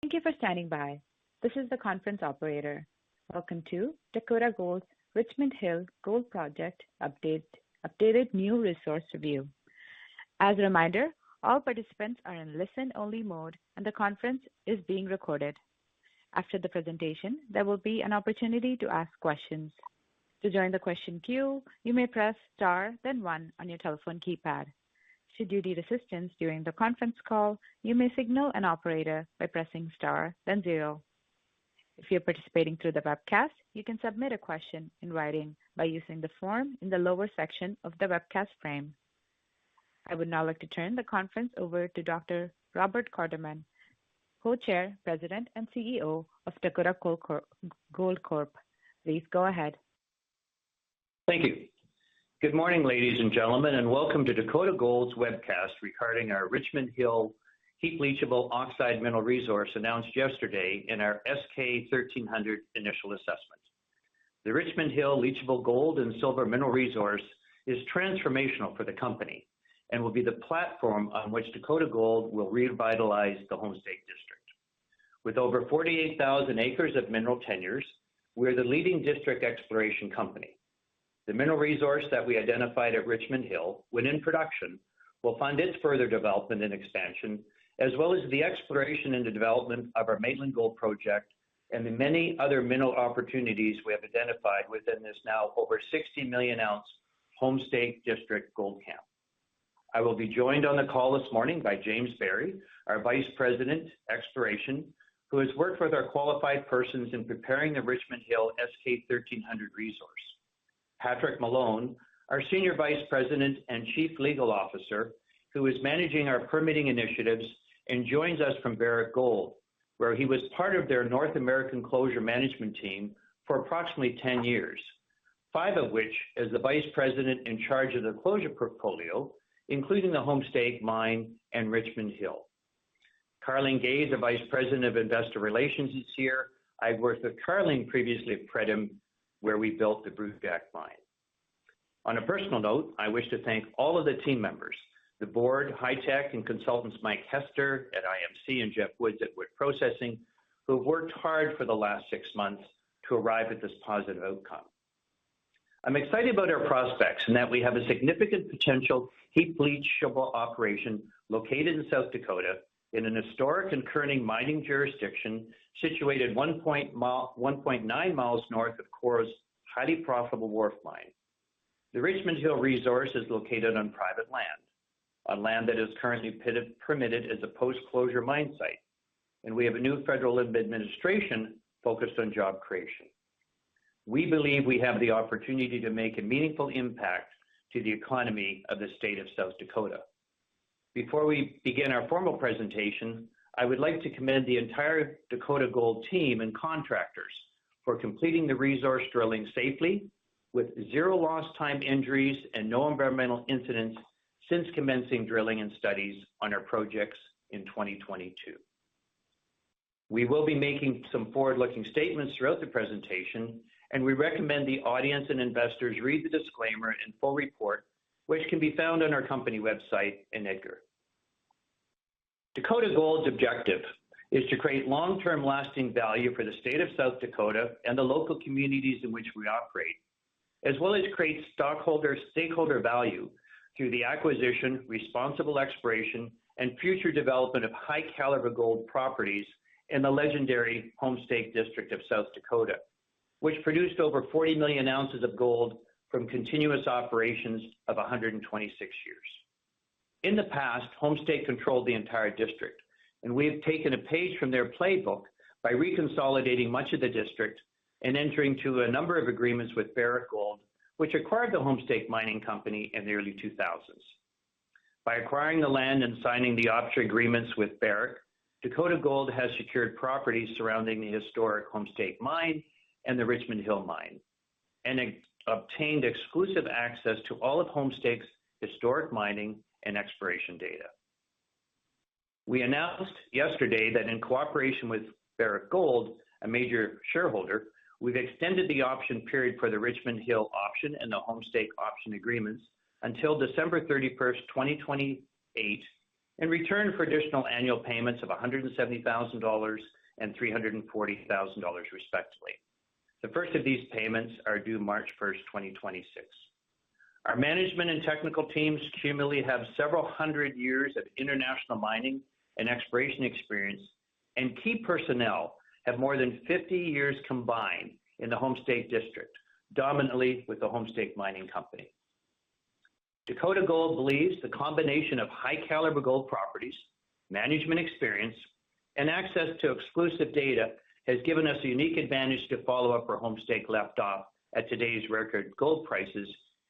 Thank you for standing by. This is the conference operator. Welcome to Dakota Gold's Richmond Hill Gold Project updated new resource review. As a reminder, all participants are in listen-only mode and the conference is being recorded. After the presentation, there will be an opportunity to ask questions. To join the question queue, you may press star then one on your telephone keypad. Should you need assistance during the conference call, you may signal an operator by pressing star then zero. If you're participating through the webcast, you can submit a question in writing by using the form in the lower section of the webcast frame. I would now like to turn the conference over to Dr. Robert Corderman, Co-Chair, President, and CEO of Dakota Gold Corp. Please go ahead. Thank you. Good morning, ladies and gentlemen, and welcome to Dakota Gold's webcast regarding our Richmond Hill heap leachable oxide mineral resource announced yesterday in our SK 1300 initial assessment. The Richmond Hill leachable gold and silver mineral resource is transformational for the company and will be the platform on which Dakota Gold will revitalize the Homestake District. With over 48,000 acres of mineral tenures, we're the leading district exploration company. The mineral resource that we identified at Richmond Hill, when in production, will fund its further development and expansion, as well as the exploration and the development of our Maitland Gold Project and the many other mineral opportunities we have identified within this now over 60 million ounce Homestake District gold camp. I will be joined on the call this morning by James Berry, our Vice President, Exploration, who has worked with our qualified persons in preparing the Richmond Hill SK 1300 resource. Patrick Malone, our Senior Vice President and Chief Legal Officer, who is managing our permitting initiatives and joins us from Barrick Gold, where he was part of their North American closure management team for approximately 10 years, 5 of which as the Vice President in charge of the closure portfolio, including the Homestake Mine and Richmond Hill. Carling Gay, the Vice President of Investor Relations, is here. I've worked with Carling previously at Predham, where we built the Brucejack mine. On a personal note, I wish to thank all of the team members, the board, high-tech and consultants Mike Hester at IMC and Jeff Woods at Wood Processing, who have worked hard for the last 6 months to arrive at this positive outcome. I'm excited about our prospects and that we have a significant potential heap leachable operation located in South Dakota in an historic and current mining jurisdiction situated 1.9 miles north of Cora's highly profitable Wharf Mine. The Richmond Hill resource is located on private land, on land that is currently permitted as a post-closure mine site, and we have a new federal administration focused on job creation. We believe we have the opportunity to make a meaningful impact to the economy of the state of South Dakota. Before we begin our formal presentation, I would like to commend the entire Dakota Gold team and contractors for completing the resource drilling safely with 0 lost time injuries and no environmental incidents since commencing drilling and studies on our projects in 2022. We will be making some forward-looking statements throughout the presentation, and we recommend the audience and investors read the disclaimer and full report, which can be found on our company website in EDGAR. Dakota Gold's objective is to create long-term lasting value for the state of South Dakota and the local communities in which we operate, as well as create stakeholder value through the acquisition, responsible exploration, and future development of high-caliber gold properties in the legendary Homestake District of South Dakota, which produced over 40 million ounces of gold from continuous operations of 126 years. In the past, Homestake controlled the entire district, and we have taken a page from their playbook by reconsolidating much of the district and entering into a number of agreements with Barrick Gold, which acquired the Homestake Mining Company in the early 2000s. By acquiring the land and signing the option agreements with Barrick, Dakota Gold has secured properties surrounding the historic Homestake Mine and the Richmond Hill Mine, and obtained exclusive access to all of Homestake's historic mining and exploration data. We announced yesterday that in cooperation with Barrick Gold, a major shareholder, we've extended the option period for the Richmond Hill option and the Homestake option agreements until December 31st, 2028, in return for additional annual payments of $170,000 and $340,000 respectively. The first of these payments are due March 1st, 2026. Our management and technical teams cumulatively have several hundred years of international mining and exploration experience, and key personnel have more than 50 years combined in the home state district, dominantly with the Home Stake Mining Company. Dakota Gold believes the combination of high caliber gold properties, management experience, and access to exclusive data has given us a unique advantage to follow up where Home Stake left off at today's record gold prices,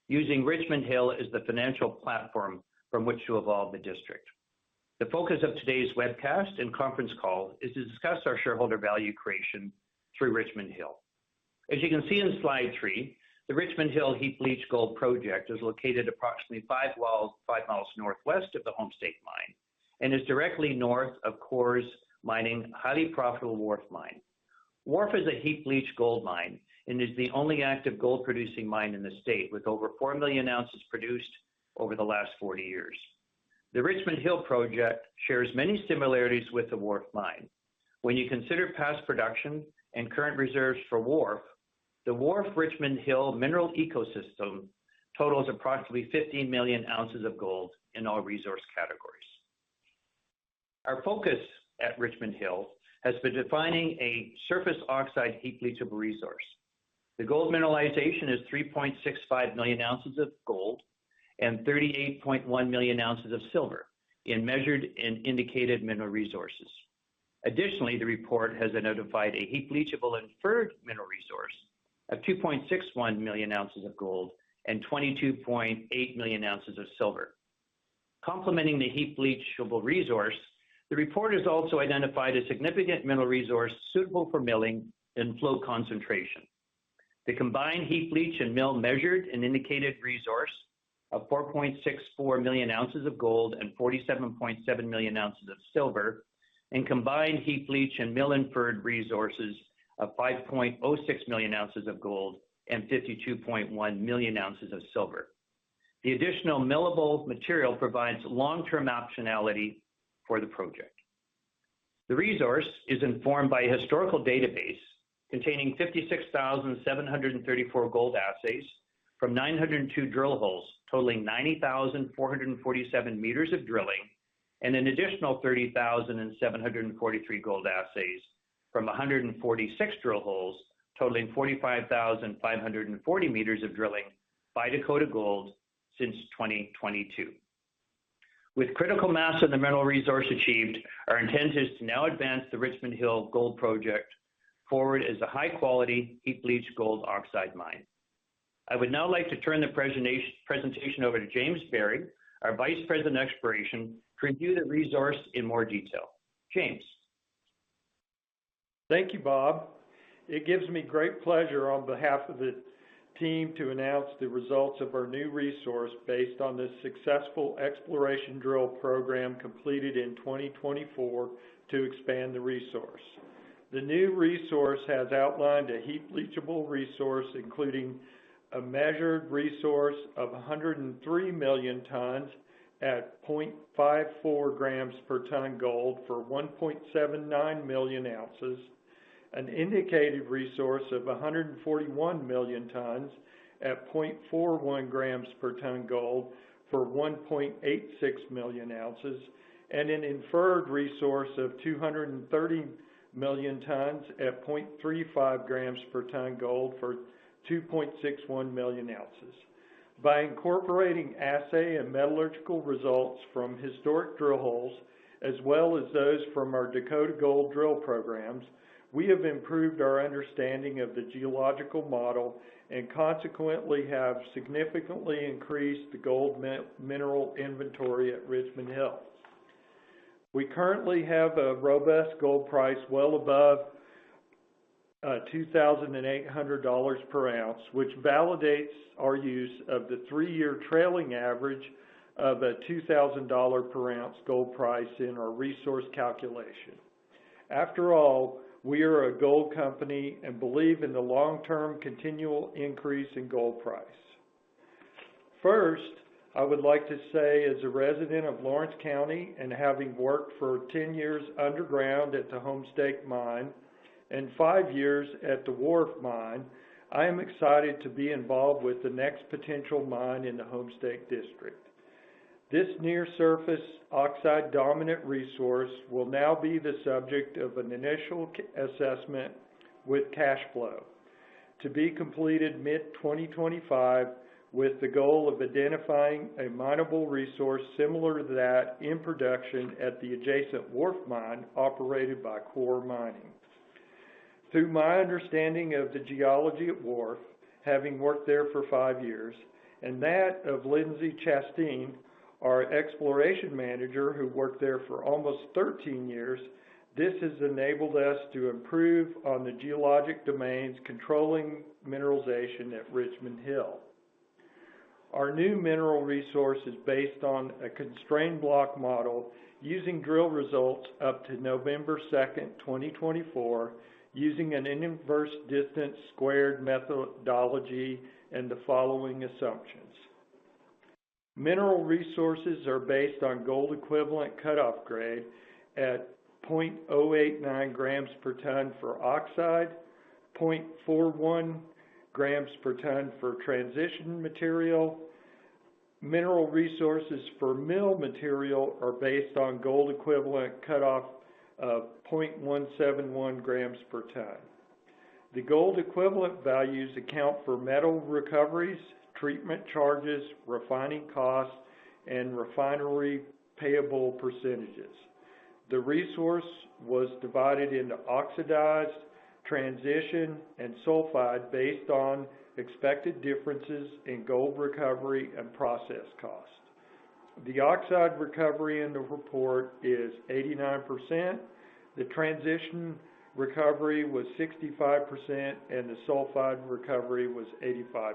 using Richmond Hill as the financial platform from which to evolve the district. The focus of today's webcast and conference call is to discuss our shareholder value creation through Richmond Hill. As you can see in slide 3, the Richmond Hill Heap Leach Gold Project is located approximately 5 miles northwest of the Home Stake mine and is directly north of Coeur's Mining highly profitable Wharf mine. Wharf is a heap leach gold mine and is the only active gold producing mine in the state, with over 4 million ounces produced over the last 40 years. The Richmond Hill project shares many similarities with the Wharf mine. When you consider past production and current reserves for Wharf, the Wharf Richmond Hill mineral ecosystem totals approximately 15 million ounces of gold in all resource categories. Our focus at Richmond Hill has been defining a surface oxide heap leachable resource. The gold mineralization is 3.65 million ounces of gold and 38.1 million ounces of silver in measured and indicated mineral resources. Additionally, the report has identified a heap leachable inferred mineral resource of 2.61 million ounces of gold and 22.8 million ounces of silver. Complementing the heap leachable resource, the report has also identified a significant mineral resource suitable for milling and flow concentration. The combined heap leach and mill measured and indicated resource of 4.64 million ounces of gold and 47.7 million ounces of silver, and combined heap leach and mill inferred resources of 5.06 million ounces of gold and 52.1 million ounces of silver. The additional millable material provides long-term optionality for the project. The resource is informed by a historical database containing 56,734 gold assays from 902 drill holes, totaling 90,447 meters of drilling, and an additional 30,743 gold assays from 146 drill holes, totaling 45,540 meters of drilling by Dakota Gold since 2022. With critical mass of the mineral resource achieved, our intent is to now advance the Richmond Hill Gold Project forward as a high-quality heap leach gold oxide mine. I would now like to turn the presentation over to James Berry, our Vice President of Exploration, to review the resource in more detail. James. Thank you, Bob. It gives me great pleasure on behalf of the team to announce the results of our new resource based on the successful exploration drill program completed in 2024 to expand the resource. The new resource has outlined a heap leachable resource including a measured resource of 103 million tons at 0.54 grams per ton gold for 1.79 million ounces, an indicated resource of 141 million tons at 0.41 grams per ton gold for 1.86 million ounces, and an inferred resource of 230 million tons at 0.35 grams per ton gold for 2.61 million ounces. By incorporating assay and metallurgical results from historic drill holes, as well as those from our Dakota Gold drill programs, we have improved our understanding of the geological model and consequently have significantly increased the gold mineral inventory at Richmond Hill. We currently have a robust gold price well above $2,800 per ounce, which validates our use of the 3-year trailing average of a $2,000 per ounce gold price in our resource calculation. After all, we are a gold company and believe in the long-term continual increase in gold price. First, I would like to say, as a resident of Lawrence County and having worked for 10 years underground at the Homestake Mine and 5 years at the Wharf Mine, I am excited to be involved with the next potential mine in the Homestake District. This near-surface oxide dominant resource will now be the subject of an initial assessment with cash flow, to be completed mid-2025 with the goal of identifying a mineable resource similar to that in production at the adjacent Wharf Mine operated by Core Mining. Through my understanding of the geology at Wharf, having worked there for 5 years, and that of Lindsay Chastain, our exploration manager who worked there for almost 13 years, this has enabled us to improve on the geologic domains controlling mineralization at Richmond Hill. Our new mineral resource is based on a constrained block model using drill results up to November 2nd, 2024, using an inverse distance squared methodology and the following assumptions. Mineral resources are based on gold equivalent cutoff grade at 0.089 grams per ton for oxide, 0.41 grams per ton for transition material. Mineral resources for mill material are based on gold equivalent cutoff of 0.171 grams per ton. The gold equivalent values account for metal recoveries, treatment charges, refining costs, and refinery payable percentages. The resource was divided into oxidized, transition, and sulfide based on expected differences in gold recovery and process cost. The oxide recovery in the report is 89%, the transition recovery was 65%, and the sulfide recovery was 85%.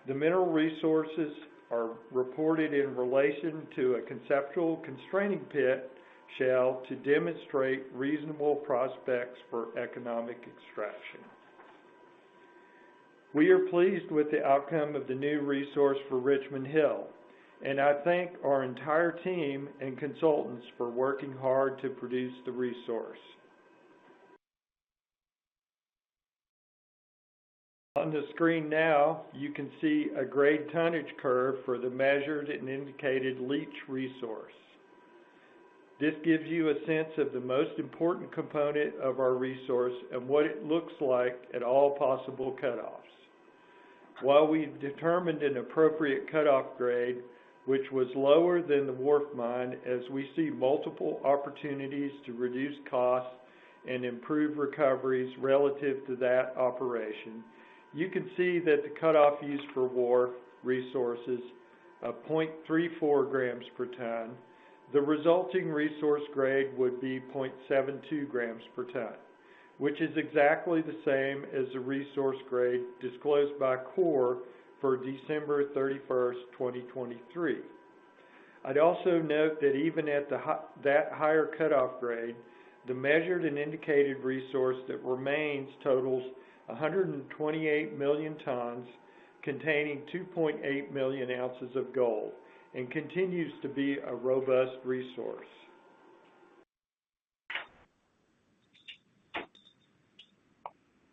The mineral resources are reported in relation to a conceptual constraining pit shell to demonstrate reasonable prospects for economic extraction. We are pleased with the outcome of the new resource for Richmond Hill, and I thank our entire team and consultants for working hard to produce the resource. On the screen now, you can see a grade tonnage curve for the measured and indicated leach resource. This gives you a sense of the most important component of our resource and what it looks like at all possible cutoffs. While we've determined an appropriate cutoff grade, which was lower than the Wharf Mine, as we see multiple opportunities to reduce costs and improve recoveries relative to that operation, you can see that the cutoff used for Wharf resources of 0.34 grams per ton. The resulting resource grade would be 0.72 grams per ton, which is exactly the same as the resource grade disclosed by Core for December 31st, 2023. I'd also note that even at that higher cutoff grade, the measured and indicated resource that remains totals 128 million tons containing 2.8 million ounces of gold and continues to be a robust resource.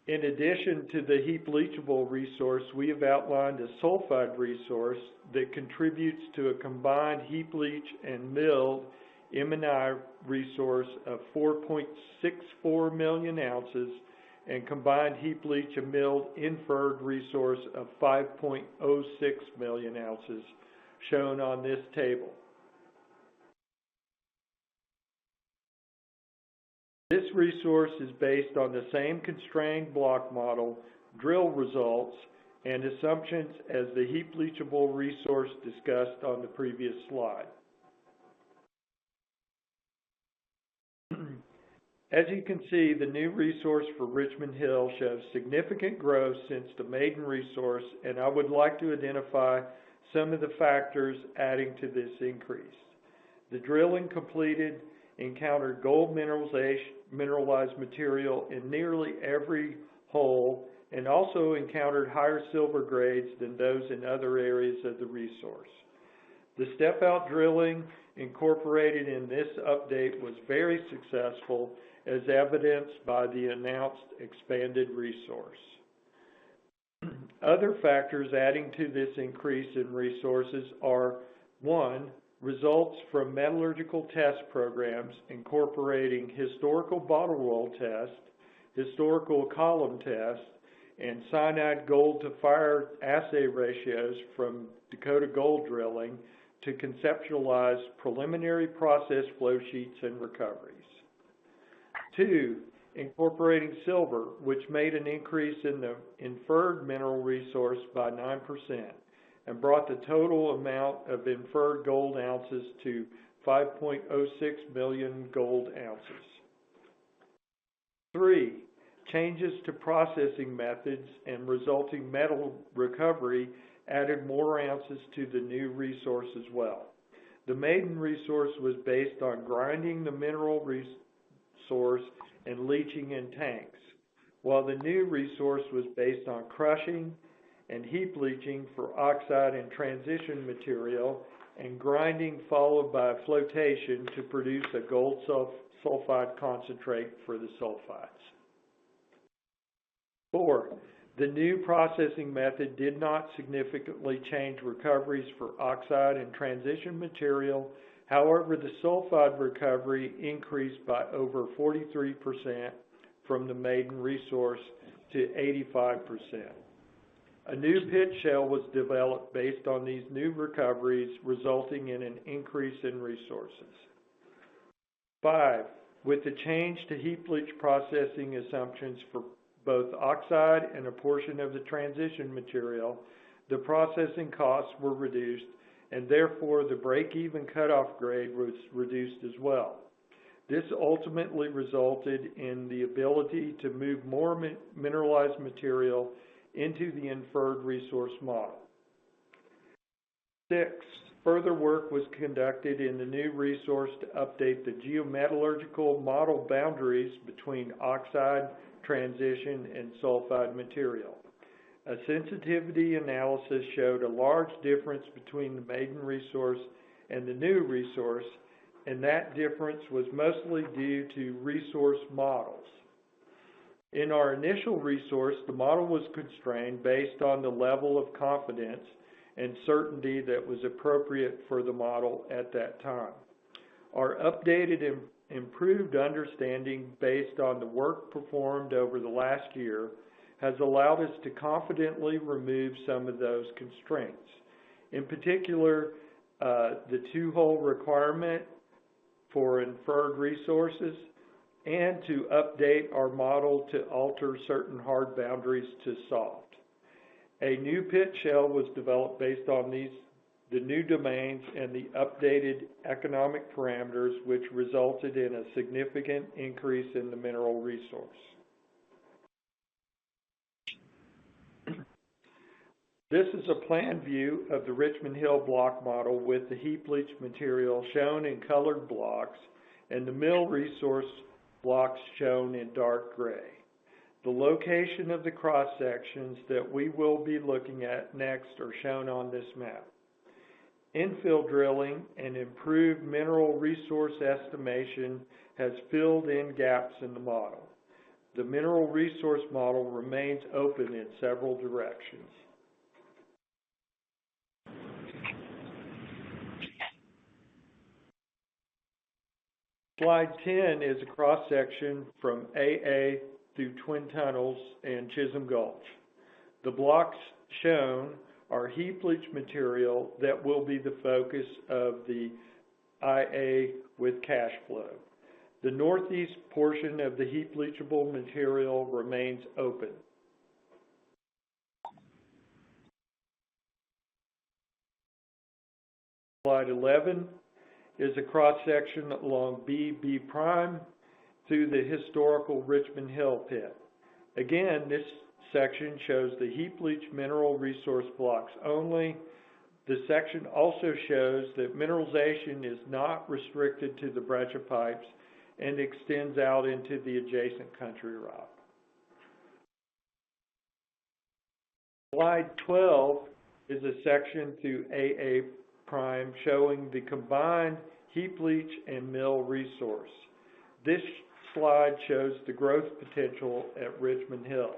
In addition to the heap leachable resource, we have outlined a sulfide resource that contributes to a combined heap leach and milled M&I resource of 4.64 million ounces and combined heap leach and milled inferred resource of 5.06 million ounces, shown on this table. This resource is based on the same constrained block model, drill results, and assumptions as the heap leachable resource discussed on the previous slide. As you can see, the new resource for Richmond Hill shows significant growth since the maiden resource, and I would like to identify some of the factors adding to this increase. The drilling completed encountered gold mineralized material in nearly every hole and also encountered higher silver grades than those in other areas of the resource. The step-out drilling incorporated in this update was very successful, as evidenced by the announced expanded resource. Other factors adding to this increase in resources are: 1, results from metallurgical test programs incorporating historical bottle roll test, historical column test, and cyanide gold to fire assay ratios from Dakota gold drilling to conceptualize preliminary process flow sheets and recoveries. 2, incorporating silver, which made an increase in the inferred mineral resource by 9% and brought the total amount of inferred gold ounces to 5.06 million gold ounces. 3, changes to processing methods and resulting metal recovery added more ounces to the new resource as well. The maiden resource was based on grinding the mineral resource and leaching in tanks, while the new resource was based on crushing and heap leaching for oxide and transition material and grinding followed by flotation to produce a gold sulfide concentrate for the sulfides. 4, the new processing method did not significantly change recoveries for oxide and transition material. However, the sulfide recovery increased by over 43% from the maiden resource to 85%. A new pit shell was developed based on these new recoveries, resulting in an increase in resources. 5, with the change to heap leach processing assumptions for both oxide and a portion of the transition material, the processing costs were reduced, and therefore the break-even cutoff grade was reduced as well. This ultimately resulted in the ability to move more mineralized material into the inferred resource model. 6, further work was conducted in the new resource to update the geometallurgical model boundaries between oxide, transition, and sulfide material. A sensitivity analysis showed a large difference between the maiden resource and the new resource, and that difference was mostly due to resource models. In our initial resource, the model was constrained based on the level of confidence and certainty that was appropriate for the model at that time. Our updated and improved understanding based on the work performed over the last year has allowed us to confidently remove some of those constraints. In particular, the 2-hole requirement for inferred resources, and to update our model to alter certain hard boundaries to soft. A new pit shell was developed based on the new domains and the updated economic parameters, which resulted in a significant increase in the mineral resource. This is a plan view of the Richmond Hill block model with the heap leach material shown in colored blocks and the mill resource blocks shown in dark gray. The location of the cross sections that we will be looking at next are shown on this map. Infill drilling and improved mineral resource estimation has filled in gaps in the model. The mineral resource model remains open in several directions. Slide 10 is a cross-section from AA through Twin Tunnels and Chisholm Gulch. The blocks shown are heap leach material that will be the focus of the IA with cash flow. The northeast portion of the heap leachable material remains open. Slide 11 is a cross-section along B prime through the historical Richmond Hill pit. Again, this section shows the heap leach mineral resource blocks only. The section also shows that mineralization is not restricted to the breccia pipes and extends out into the adjacent country rock. Slide 12 is a section through AA prime showing the combined heap leach and mill resource. This slide shows the growth potential at Richmond Hill.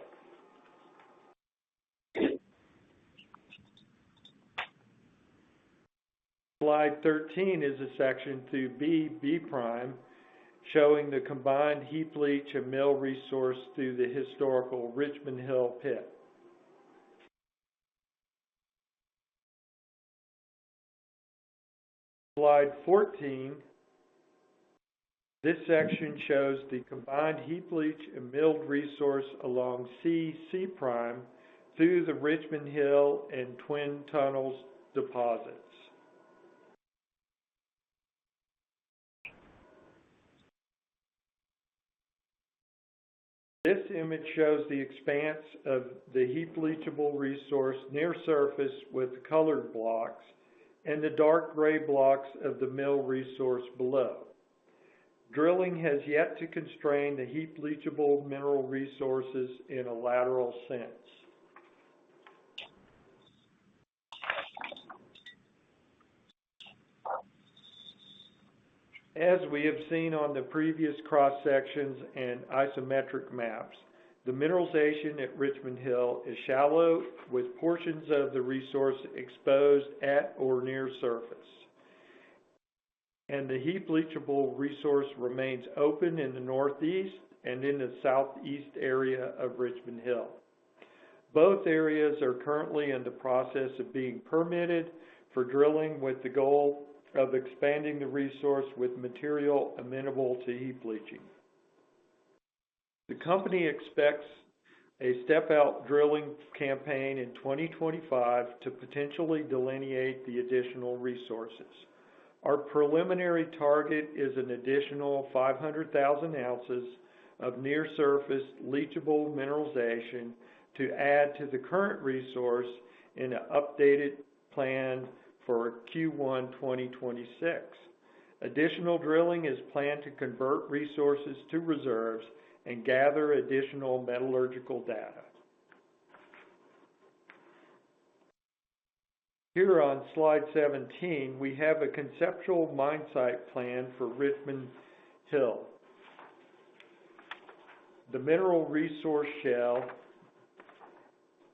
Slide 13 is a section through B prime, showing the combined heap leach and mill resource through the historical Richmond Hill pit. Slide 14, this section shows the combined heap leach and milled resource along C prime through the Richmond Hill and Twin Tunnels deposits. This image shows the expanse of the heap leachable resource near surface with colored blocks and the dark gray blocks of the mill resource below. Drilling has yet to constrain the heap leachable mineral resources in a lateral sense. As we have seen on the previous cross sections and isometric maps, the mineralization at Richmond Hill is shallow with portions of the resource exposed at or near surface. And the heap leachable resource remains open in the northeast and in the southeast area of Richmond Hill. Both areas are currently in the process of being permitted for drilling with the goal of expanding the resource with material amenable to heap leaching. The company expects a step-out drilling campaign in 2025 to potentially delineate the additional resources. Our preliminary target is an additional 500,000 ounces of near-surface leachable mineralization to add to the current resource in an updated plan for Q1 2026. Additional drilling is planned to convert resources to reserves and gather additional metallurgical data. Here on slide 17, we have a conceptual mine site plan for Richmond Hill. The mineral resource shell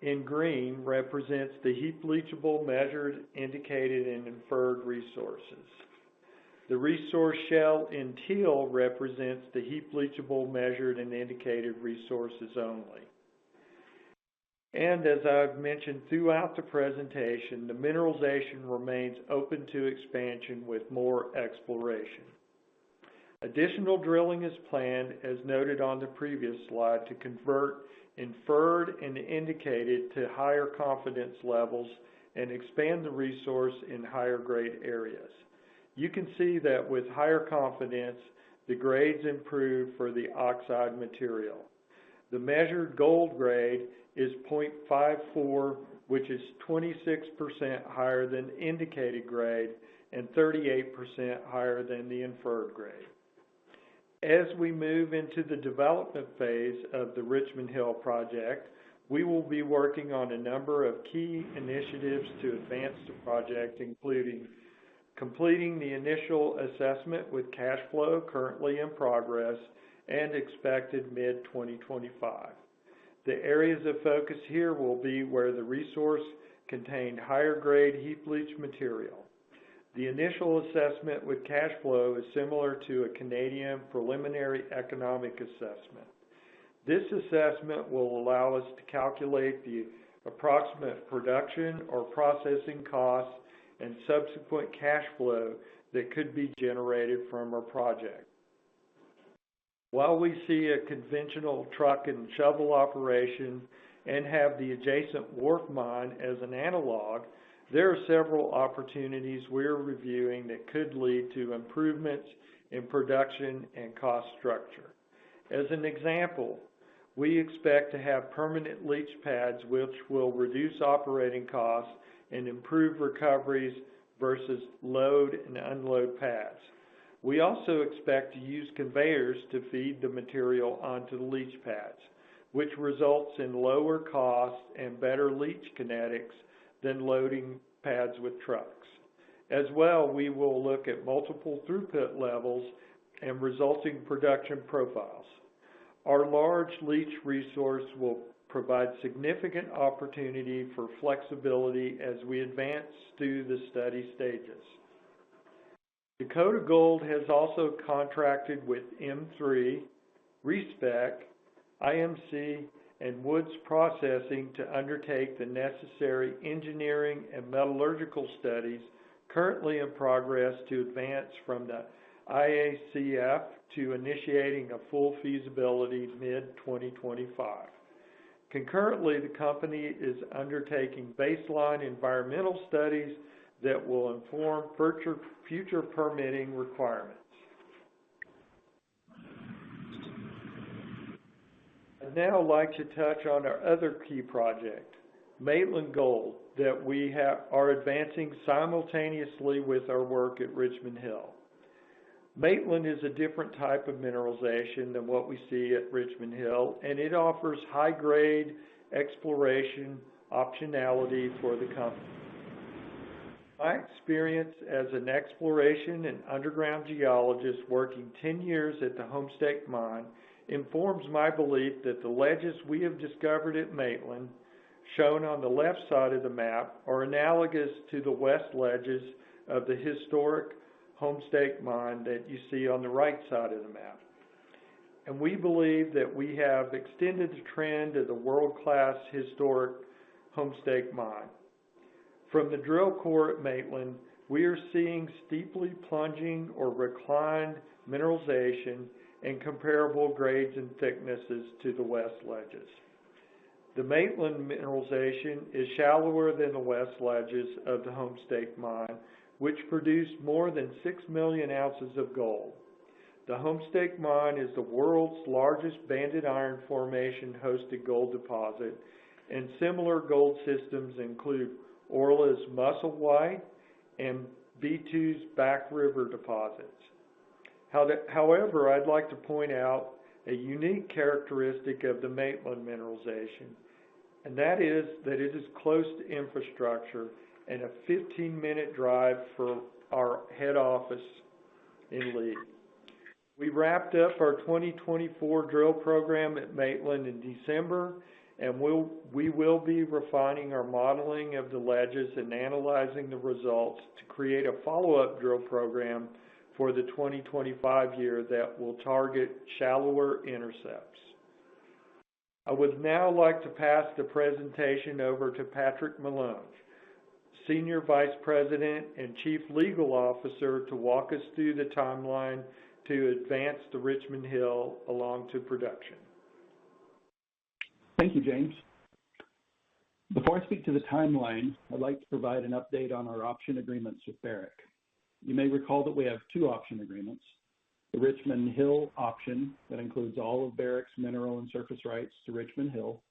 in green represents the heap leachable, measured, indicated, and inferred resources. The resource shell in teal represents the heap leachable, measured, and indicated resources only. And as I've mentioned throughout the presentation, the mineralization remains open to expansion with more exploration. Additional drilling is planned, as noted on the previous slide, to convert inferred and indicated to higher confidence levels and expand the resource in higher grade areas. You can see that with higher confidence, the grades improve for the oxide material. The measured gold grade is 0.54, which is 26% higher than indicated grade and 38% higher than the inferred grade. As we move into the development phase of the Richmond Hill project, we will be working on a number of key initiatives to advance the project, including completing the initial assessment with cash flow currently in progress and expected mid-2025. The areas of focus here will be where the resource contained higher grade heap leach material. The initial assessment with cash flow is similar to a Canadian preliminary economic assessment. This assessment will allow us to calculate the approximate production or processing costs and subsequent cash flow that could be generated from our project. While we see a conventional truck and shovel operation and have the adjacent wharf mine as an analog, there are several opportunities we're reviewing that could lead to improvements in production and cost structure. As an example, we expect to have permanent leach pads which will reduce operating costs and improve recoveries versus load and unload pads. We also expect to use conveyors to feed the material onto the leach pads. which results in lower costs and better leach kinetics than loading pads with trucks. As well, we will look at multiple throughput levels and resulting production profiles. Our large leach resource will provide significant opportunity for flexibility as we advance through the study stages. Dakota Gold has also contracted with M3, Respec, IMC, and Woods Processing to undertake the necessary engineering and metallurgical studies currently in progress to advance from the IACF to initiating a full feasibility mid-2025. Concurrently, the company is undertaking baseline environmental studies that will inform future permitting requirements. I'd now like to touch on our other key project, Maitland Gold, that we are advancing simultaneously with our work at Richmond Hill. Maitland is a different type of mineralization than what we see at Richmond Hill, and it offers high-grade exploration optionality for the company. My experience as an exploration and underground geologist working 10 years at the Homestake Mine informs my belief that the ledges we have discovered at Maitland, shown on the left side of the map, are analogous to the west ledges of the historic Homestake Mine that you see on the right side of the map. And we believe that we have extended the trend of the world-class historic Homestake Mine. From the drill core at Maitland, we are seeing steeply plunging or reclined mineralization and comparable grades and thicknesses to the west ledges. The Maitland mineralization is shallower than the west ledges of the Homestake Mine, which produced more than 6 million ounces of gold. The Homestake Mine is the world's largest banded iron formation hosted gold deposit, and similar gold systems include Orla's Musselwhite and B2's Back River deposits. However, I'd like to point out a unique characteristic of the Maitland mineralization, and that is that it is close to infrastructure and a 15-minute drive for our head office in Lee. We wrapped up our 2024 drill program at Maitland in December, and we will be refining our modeling of the ledges and analyzing the results to create a follow-up drill program for the 2025 year that will target shallower intercepts. I would now like to pass the presentation over to Patrick Malone, Senior Vice President and Chief Legal Officer, to walk us through the timeline to advance the Richmond Hill along to production. Thank you, James. Before I speak to the timeline, I'd like to provide an update on our option agreements with Barrick. You may recall that we have two option agreements: the Richmond Hill option that includes all of Barrick's mineral and surface rights to Richmond Hill,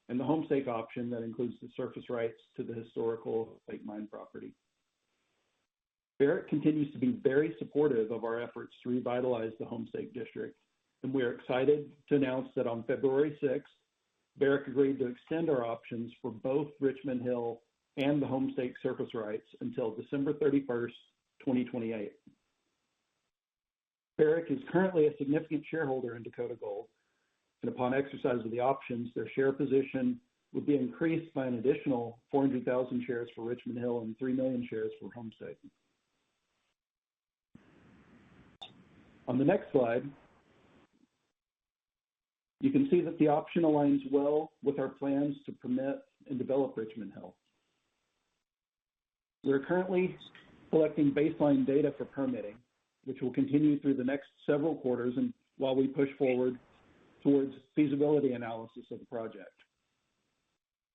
and the Homestake option that includes the surface rights to the historical Lake Mine property. Barrick continues to be very supportive of our efforts to revitalize the Homestake district, and we are excited to announce that on February 6th, Barrick agreed to extend our options for both Richmond Hill and the Homestake surface rights until December 31st, 2028. Barrick is currently a significant shareholder in Dakota Gold, and upon exercise of the options, their share position would be increased by an additional 400,000 shares for Richmond Hill and 3 million shares for Homestake. On the next slide, you can see that the option aligns well with our plans to permit and develop Richmond Hill. We're currently collecting baseline data for permitting, which will continue through the next several quarters and while we push forward towards feasibility analysis of the project.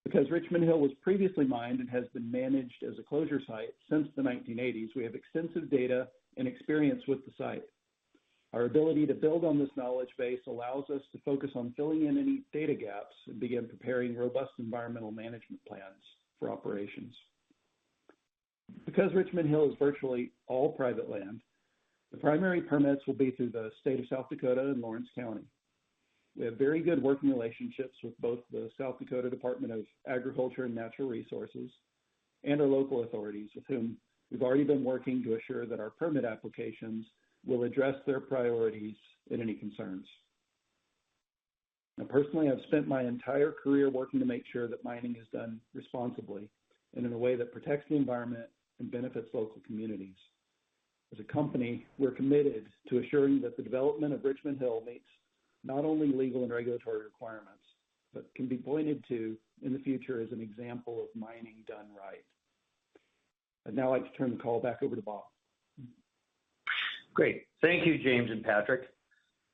Because Richmond Hill was previously mined and has been managed as a closure site since the 1980s, we have extensive data and experience with the site. Our ability to build on this knowledge base allows us to focus on filling in any data gaps and begin preparing robust environmental management plans for operations. Because Richmond Hill is virtually all private land, the primary permits will be through the state of South Dakota and Lawrence County. We have very good working relationships with both the South Dakota Department of Agriculture and Natural Resources and our local authorities, with whom we've already been working to assure that our permit applications will address their priorities and any concerns. Now, personally, I've spent my entire career working to make sure that mining is done responsibly and in a way that protects the environment and benefits local communities. As a company, we're committed to assuring that the development of Richmond Hill meets not only legal and regulatory requirements, but can be pointed to in the future as an example of mining done right. I'd now like to turn the call back over to Bob. Great. Thank you, James and Patrick.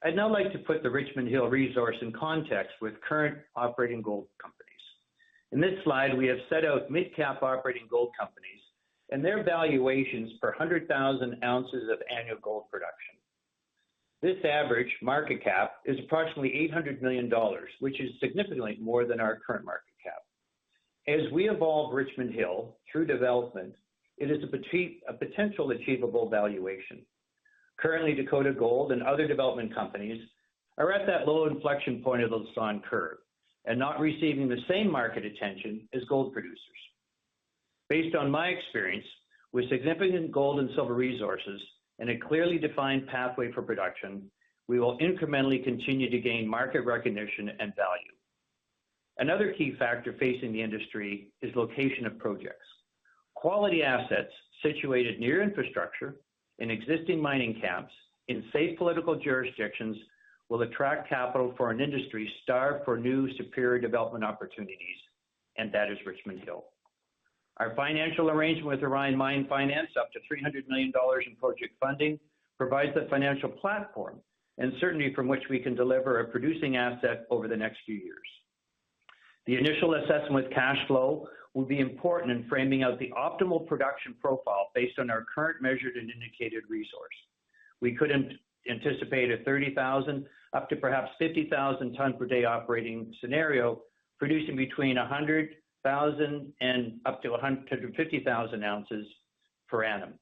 I'd now like to put the Richmond Hill resource in context with current operating gold companies. In this slide, we have set out mid-cap operating gold companies and their valuations per 100,000 ounces of annual gold production. This average market cap is approximately $800 million, which is significantly more than our current market cap. As we evolve Richmond Hill through development, it is a potential achievable valuation. Currently, Dakota Gold and other development companies are at that low inflection point of the Lassonde curve and not receiving the same market attention as gold producers. Based on my experience, with significant gold and silver resources and a clearly defined pathway for production, we will incrementally continue to gain market recognition and value. Another key factor facing the industry is location of projects. Quality assets situated near infrastructure, in existing mining camps, in safe political jurisdictions will attract capital for an industry starved for new superior development opportunities, and that is Richmond Hill. Our financial arrangement with Orion Mine Finance, up to $300 million in project funding, provides the financial platform and certainty from which we can deliver a producing asset over the next few years. The initial assessment with cash flow will be important in framing out the optimal production profile based on our current measured and indicated resource. We could anticipate a 30,000 up to perhaps 50,000 ton per day operating scenario, producing between 100,000 and up to 150,000 ounces per annum.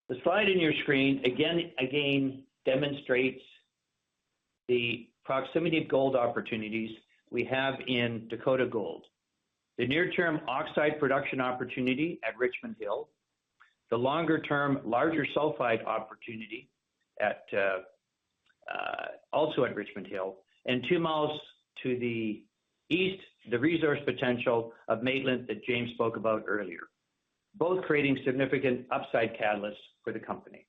The slide in your screen again demonstrates the proximity of gold opportunities we have in Dakota Gold. The near-term oxide production opportunity at Richmond Hill, the longer-term larger sulfide opportunity at also at Richmond Hill, and 2 miles to the east, the resource potential of Maitland that James spoke about earlier, both creating significant upside catalysts for the company.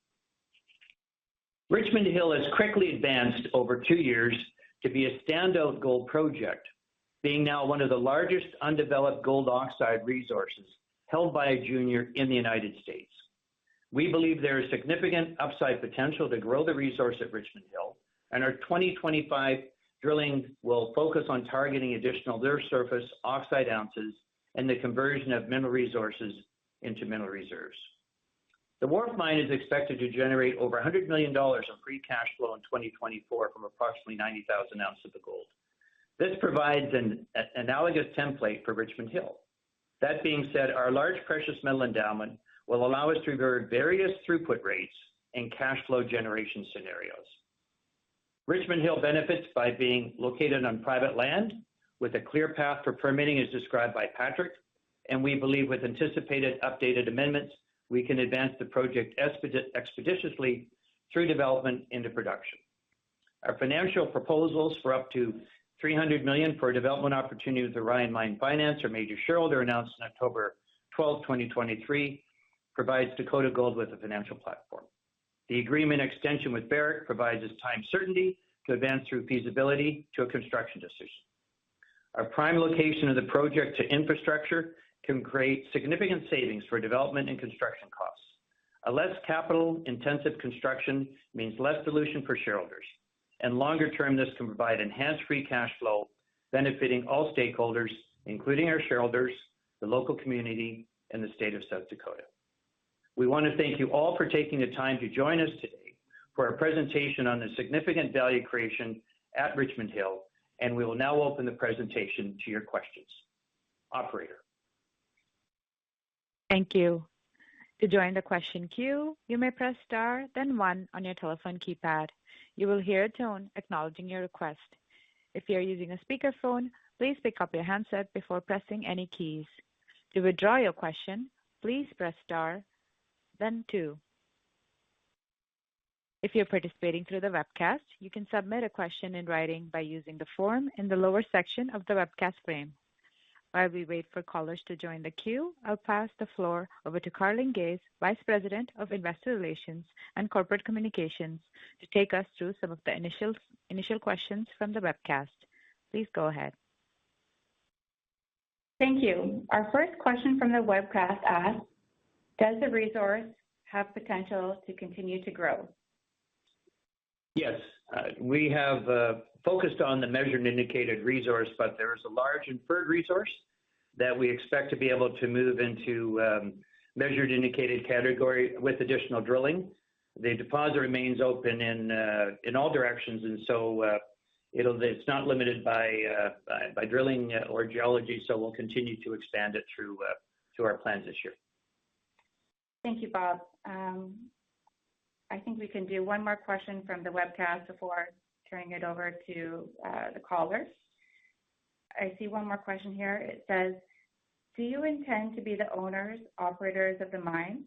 Richmond Hill has quickly advanced over 2 years to be a standout gold project, being now one of the largest undeveloped gold oxide resources held by a junior in the United States. We believe there is significant upside potential to grow the resource at Richmond Hill, and our 2025 drilling will focus on targeting additional near surface oxide ounces and the conversion of mineral resources into mineral reserves. The Wharf mine is expected to generate over $100 million in free cash flow in 2024 from approximately 90,000 ounces of gold. This provides an analogous template for Richmond Hill. That being said, our large precious metal endowment will allow us to revert various throughput rates and cash flow generation scenarios. Richmond Hill benefits by being located on private land with a clear path for permitting as described by Patrick, and we believe with anticipated updated amendments, we can advance the project expeditiously through development into production. Our financial proposals for up to $300 million for a development opportunity with Orion Mine Finance, our major shareholder, announced on October 12, 2023, provides Dakota Gold with a financial platform. The agreement extension with Barrick provides us time certainty to advance through feasibility to a construction decision. Our prime location of the project to infrastructure can create significant savings for development and construction costs. A less capital-intensive construction means less dilution for shareholders, and longer term, this can provide enhanced free cash flow, benefiting all stakeholders, including our shareholders, the local community, and the state of South Dakota. We want to thank you all for taking the time to join us today for our presentation on the significant value creation at Richmond Hill, and we will now open the presentation to your questions. Operator. Thank you. To join the question queue, you may press star, then 1 on your telephone keypad. You will hear a tone acknowledging your request. If you are using a speakerphone, please pick up your handset before pressing any keys. To withdraw your question, please press star, then 2. If you're participating through the webcast, you can submit a question in writing by using the form in the lower section of the webcast frame. While we wait for callers to join the queue, I'll pass the floor over to Carlin Gaze, Vice President of Investor Relations and Corporate Communications, to take us through some of the initial questions from the webcast. Please go ahead. Thank you. Our first question from the webcast asks, does the resource have potential to continue to grow? Yes, we have focused on the measured and indicated resource, but there is a large inferred resource that we expect to be able to move into measured indicated category with additional drilling. The deposit remains open in all directions, and so it's not limited by drilling or geology, so we'll continue to expand it through our plans this year. Thank you, Bob. I think we can do one more question from the webcast before turning it over to the callers. I see one more question here. It says, do you intend to be the owners, operators of the mine,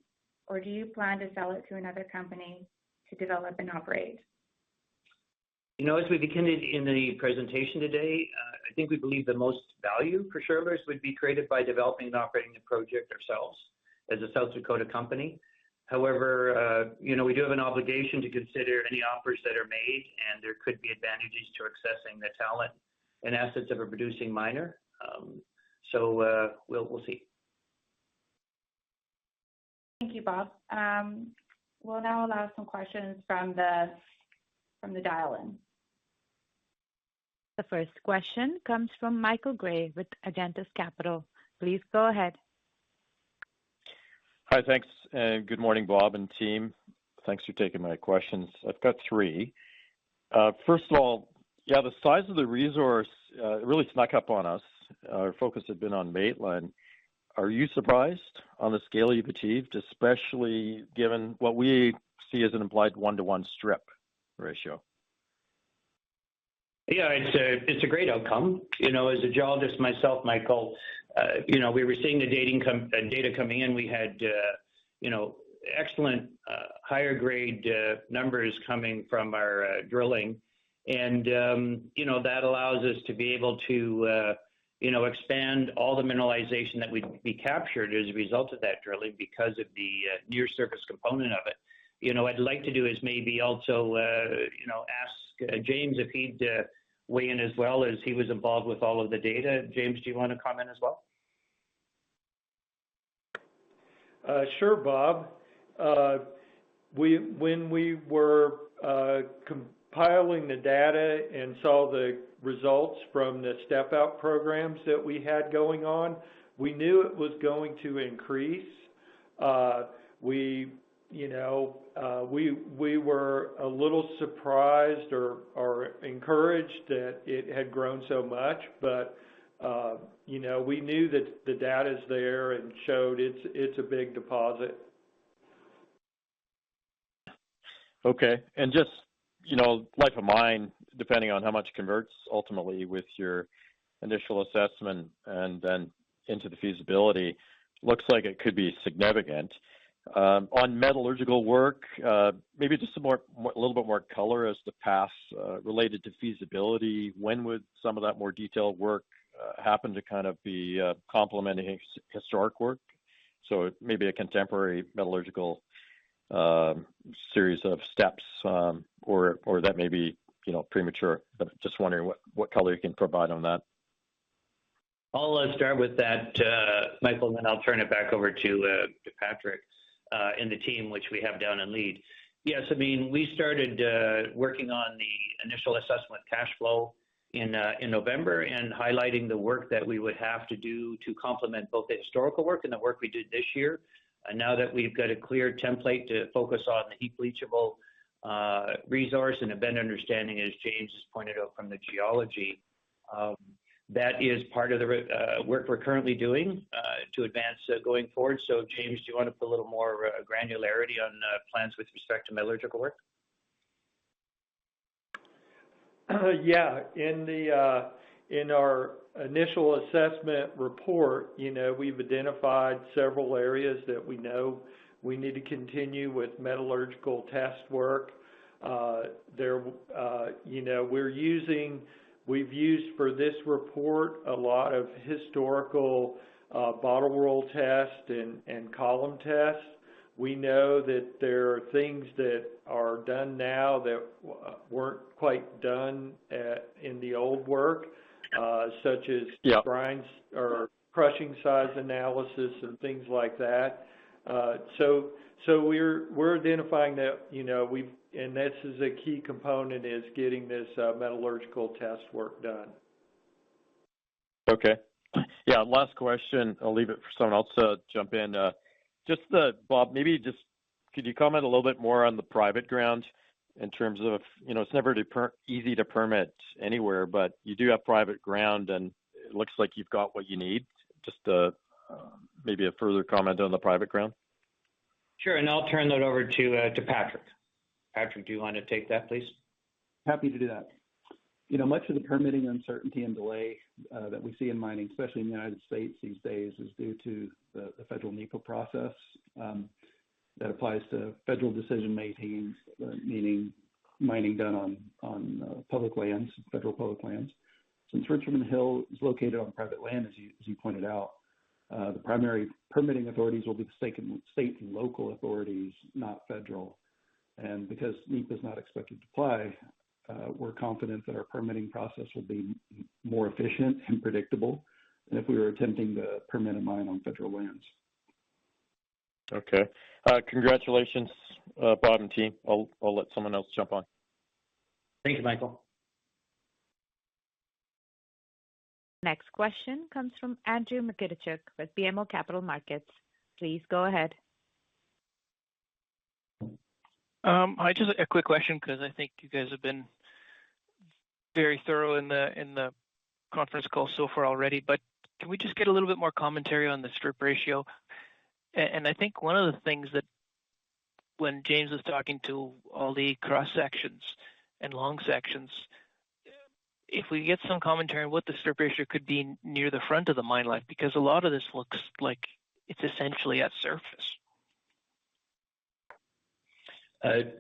or do you plan to sell it to another company to develop and operate? You know, as we indicated in the presentation today, I think we believe the most value for shareholders would be created by developing and operating the project ourselves as a South Dakota company. However, we do have an obligation to consider any offers that are made, and there could be advantages to accessing the talent and assets of a producing miner. So we'll see. Thank you, Bob. We'll now allow some questions from the dial-in. The first question comes from Michael Gray with Agentis Capital. Please go ahead. Hi, thanks, and good morning, Bob and team. Thanks for taking my questions. I've got 3. First of all, the size of the resource really snuck up on us. Our focus had been on Maitland. Are you surprised on the scale you've achieved, especially given what we see as an implied 1-to-1 strip ratio? Yeah, it's a great outcome. You know, as a geologist myself, Michael, we were seeing the data coming in. We had, excellent higher grade numbers coming from our drilling. And, that allows us to be able to, expand all the mineralization that would be captured as a result of that drilling because of the near surface component of it. I'd like to do is maybe also, ask James if he'd weigh in as well, as he was involved with all of the data. James, do you want to comment as well? Sure, Bob. When we were compiling the data and saw the results from the step-out programs that we had going on, we knew it was going to increase. We were a little surprised or encouraged that it had grown so much, but we knew that the data's there and showed it's a big deposit. Okay, and just, life of mine, depending on how much converts ultimately with your initial assessment and then into the feasibility, looks like it could be significant. On metallurgical work, maybe just a little bit more color as to paths related to feasibility. When would some of that more detailed work happen to kind of be complementing historic work? So maybe a contemporary metallurgical series of steps, or that may be premature. But just wondering what color you can provide on that. I'll start with that, Michael, and then I'll turn it back over to Patrick and the team, which we have down in lead. Yes, I mean, we started working on the initial assessment cash flow in November and highlighting the work that we would have to do to complement both the historical work and the work we did this year. And now that we've got a clear template to focus on the heap leachable resource and a better understanding, as James has pointed out, from the geology, that is part of the work we're currently doing to advance going forward. So, James, do you want to put a little more granularity on plans with respect to metallurgical work? Yeah, in our initial assessment report, we've identified several areas that we know we need to continue with metallurgical test work. We've used for this report a lot of historical bottle roll test and column tests. We know that there are things that are done now that weren't quite done in the old work, such as grinds or crushing size analysis and things like that. So we're identifying that, and this is a key component, is getting this metallurgical test work done. Okay. Yeah, last question. I'll leave it for someone else to jump in. Bob, maybe just could you comment a little bit more on the private ground in terms of, it's never easy to permit anywhere, but you do have private ground and it looks like you've got what you need. Just maybe a further comment on the private ground. Sure, and I'll turn that over to Patrick. Patrick, do you want to take that, please? Happy to do that. Much of the permitting uncertainty and delay that we see in mining, especially in the United States these days, is due to the federal NEPA process that applies to federal decision making, meaning mining done on public lands, federal public lands. Since Richmond Hill is located on private land, as you pointed out, the primary permitting authorities will be the state and local authorities, not federal. And because NEPA is not expected to apply, we're confident that our permitting process will be more efficient and predictable than if we were attempting to permit a mine on federal lands. Okay. Congratulations, Bob and team. I'll let someone else jump on. Thank you, Michael. Next question comes from Andrew McKittrick with BMO Capital Markets. Please go ahead. Hi, just a quick question because I think you guys have been very thorough in the conference call so far already. But can we just get a little bit more commentary on the strip ratio? And I think one of the things that when James was talking to all the cross sections and long sections, if we get some commentary on what the strip ratio could be near the front of the mine life, because a lot of this looks like it's essentially at surface.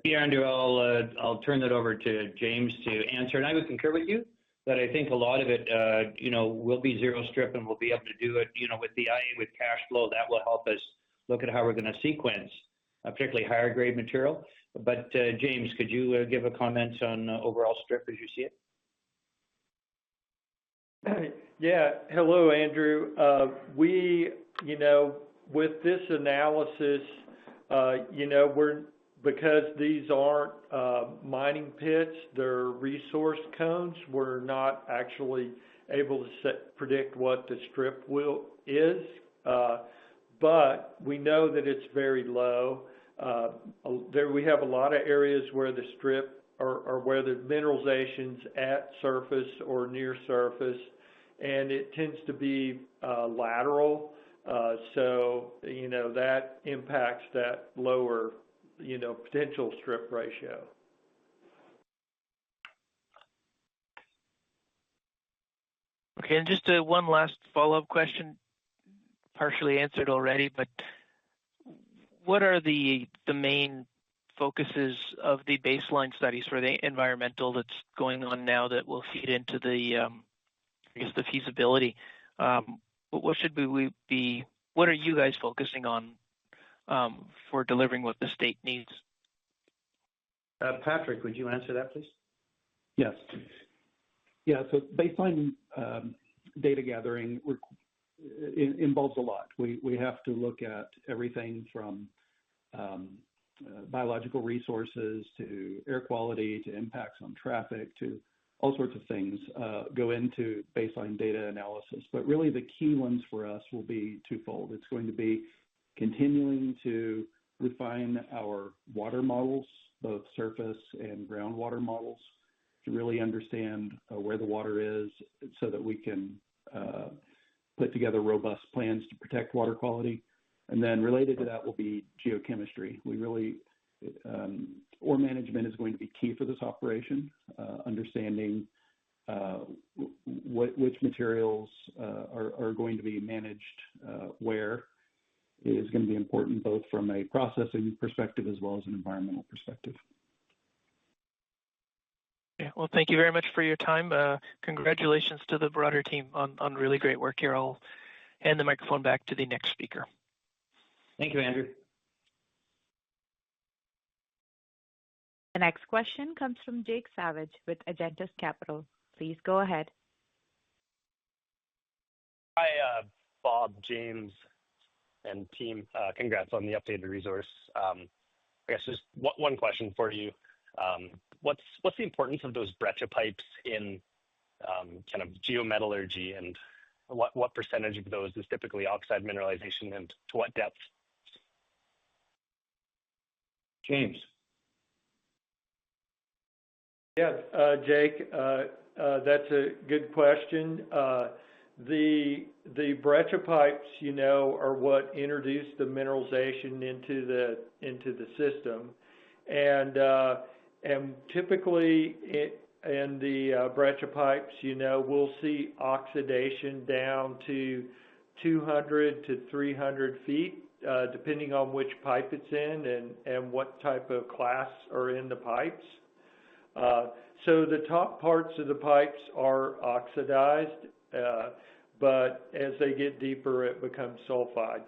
Yeah, Andrew, I'll turn that over to James to answer. And I would concur with you that I think a lot of it, will be zero strip, and we'll be able to do it, with the IA, with cash flow. That will help us look at how we're going to sequence, particularly higher grade material. But James, could you give a comment on overall strip as you see it? Yeah. Hello, Andrew. With this analysis, because these aren't mining pits, they're resource cones, we're not actually able to predict what the strip is, but we know that it's very low. We have a lot of areas where the strip or where the mineralization's at surface or near surface, and it tends to be lateral, so that impacts that lower potential strip ratio. Okay, and just one last follow-up question, partially answered already, but what are the main focuses of the baseline studies for the environmental that's going on now that will feed into the feasibility? What are you guys focusing on for delivering what the state needs? Patrick, would you answer that, please? Yes. Yeah, so baseline data gathering involves a lot. We have to look at everything from biological resources to air quality to impacts on traffic to all sorts of things go into baseline data analysis. But really the key ones for us will be twofold. It's going to be continuing to refine our water models, both surface and groundwater models, to really understand where the water is so that we can put together robust plans to protect water quality. And then related to that will be geochemistry. We really, ore management is going to be key for this operation, understanding which materials are going to be managed where is going to be important both from a processing perspective as well as an environmental perspective. Yeah, well, thank you very much for your time. Congratulations to the broader team on really great work here. I'll hand the microphone back to the next speaker. Thank you, Andrew. The next question comes from Jake Savage with Agentis Capital. Please go ahead. Hi, Bob, James, and team. Congrats on the updated resource. I guess just one question for you. What's the importance of those breccia pipes in kind of geometallurgy, and what percentage of those is typically oxide mineralization, and to what depth? James. Yeah, Jake, that's a good question. The breccia pipes, are what introduce the mineralization into the system, and typically in the breccia pipes, we'll see oxidation down to 200 to 300 feet, depending on which pipe it's in and what type of class are in the pipes. So the top parts of the pipes are oxidized, but as they get deeper, it becomes sulfide.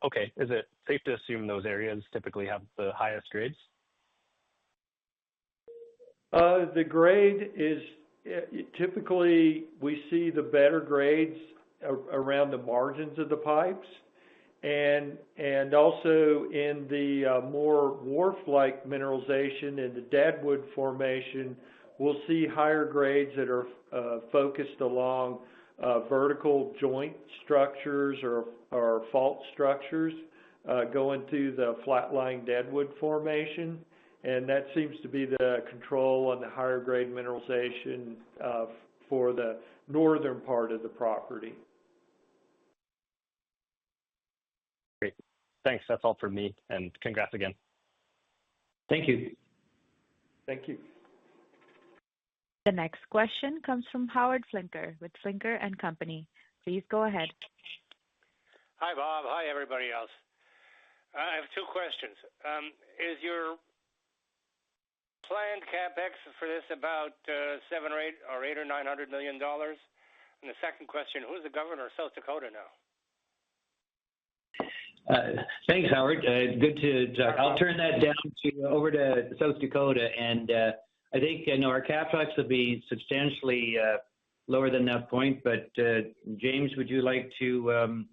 Okay. Is it safe to assume those areas typically have the highest grades? The grade is typically we see the better grades around the margins of the pipes, and also in the more wharf-like mineralization in the Deadwood Formation, we'll see higher grades that are focused along vertical joint structures or fault structures going through the flat-lying Deadwood Formation, and that seems to be the control on the higher grade mineralization for the northern part of the property. Great. Thanks. That's all for me, and congrats again. Thank you. Thank you. The next question comes from Howard Flinker with Flinker and Company. Please go ahead. Hi, Bob. Hi, everybody else. I have two questions. Is your planned capex for this about $800 or $900 million? And the second question: who's the governor of South Dakota now? Thanks, Howard. Good to talk. I'll turn that down over to South Dakota, and I think our capex will be substantially lower than that point. But James, would you like to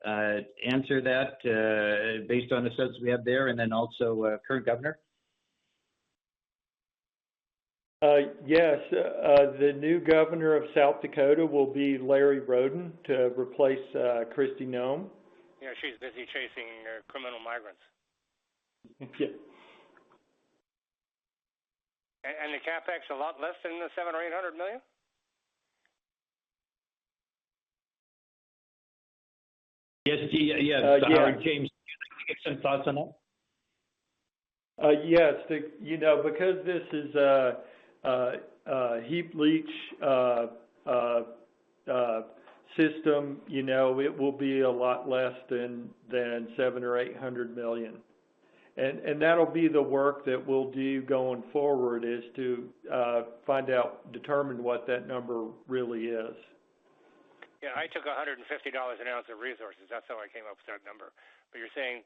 answer that based on the studies we have there, and then also current governor? Yes, the new governor of South Dakota will be Larry Roden to replace Kristi Noem. Yeah, she's busy chasing criminal migrants. Yeah. And the capex a lot less than the $700 or $800 million? Yes, Howard, James, give some thoughts on that? Yes, because this is a heap leach system, it will be a lot less than $700 or $800 million. And that'll be the work that we'll do going forward, is to determine what that number really is. Yeah, I took $150 an ounce of resources. That's how I came up with that number. But you're saying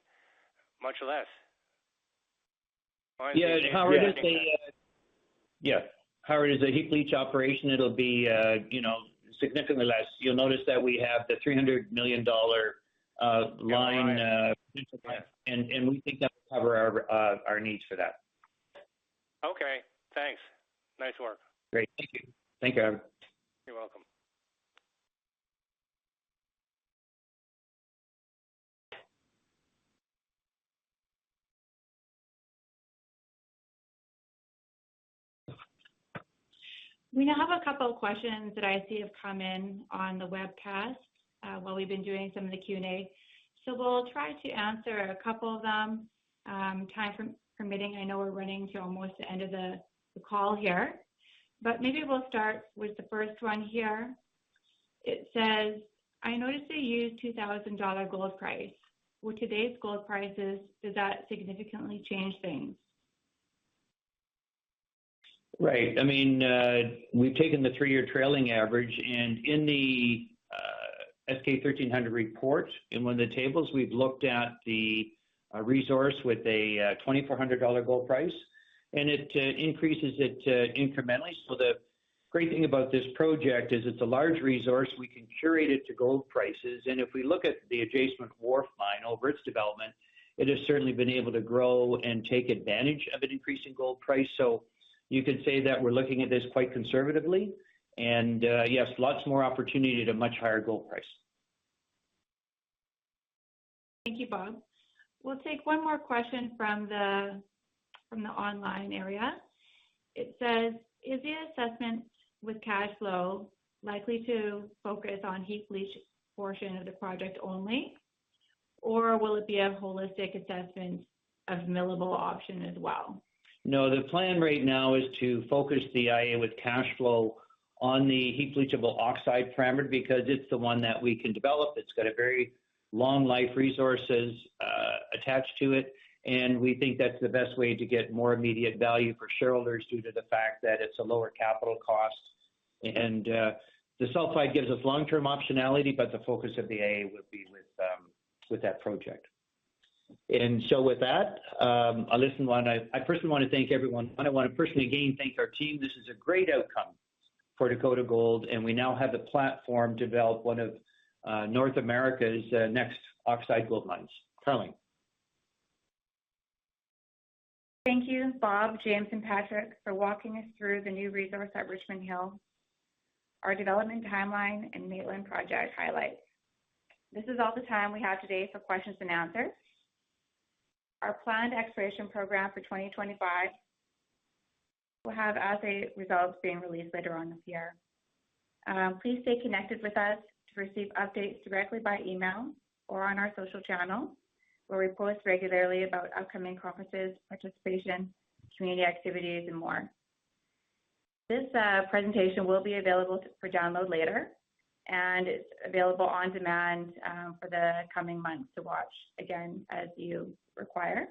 much less. Howard, Howard, is a heap leach operation. It'll be, significantly less. You'll notice that we have the $300 million line, and we think that will cover our needs for that. Okay, thanks. Nice work. Great, thank you. Thank you, Howard. You're welcome. We now have a couple of questions that I see have come in on the webcast while we've been doing some of the Q&A. So we'll try to answer a couple of them, time permitting. I know we're running to almost the end of the call here, but maybe we'll start with the first one here. It says, I noticed they used $2,000 gold price. With today's gold prices, does that significantly change things? Right. I mean, we've taken the 3-year trailing average, and in the SK 1300 report, in one of the tables, we've looked at the resource with a $2,400 gold price, and it increases it incrementally. So the great thing about this project is it's a large resource. We can curate it to gold prices, and if we look at the adjacent Wharf mine over its development, it has certainly been able to grow and take advantage of an increasing gold price. So you could say that we're looking at this quite conservatively, and yes, lots more opportunity at a much higher gold price. Thank you, Bob. We'll take one more question from the online area. It says, is the assessment with cash flow likely to focus on heap leach portion of the project only, or will it be a holistic assessment of millable option as well? No, the plan right now is to focus the IA with cash flow on the heap leachable oxide parameter because it's the one that we can develop. It's got a very long life resources attached to it, and we think that's the best way to get more immediate value for shareholders due to the fact that it's a lower capital cost. And the sulfide gives us long-term optionality, but the focus of the IA would be with that project. And so with that, I personally want to thank everyone. I want to personally again thank our team. This is a great outcome for Dakota Gold, and we now have the platform to develop one of North America's next oxide gold mines. Carling. Thank you, Bob, James, and Patrick, for walking us through the new resource at Richmond Hill, our development timeline, and Maitland project highlights. This is all the time we have today for questions and answers. Our planned exploration program for 2025 will have assay results being released later on this year. Please stay connected with us to receive updates directly by email or on our social channel, where we post regularly about upcoming conferences, participation, community activities, and more. This presentation will be available for download later, and it's available on demand for the coming months to watch again as you require.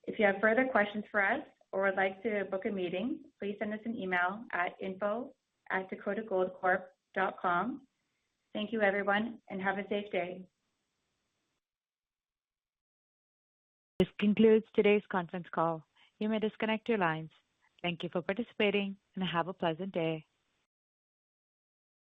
If you have further questions for us or would like to book a meeting, please send us an email at info@dakotagoldcorp.com. Thank you, everyone, and have a safe day. This concludes today's conference call. You may disconnect your lines. Thank you for participating and have a pleasant day.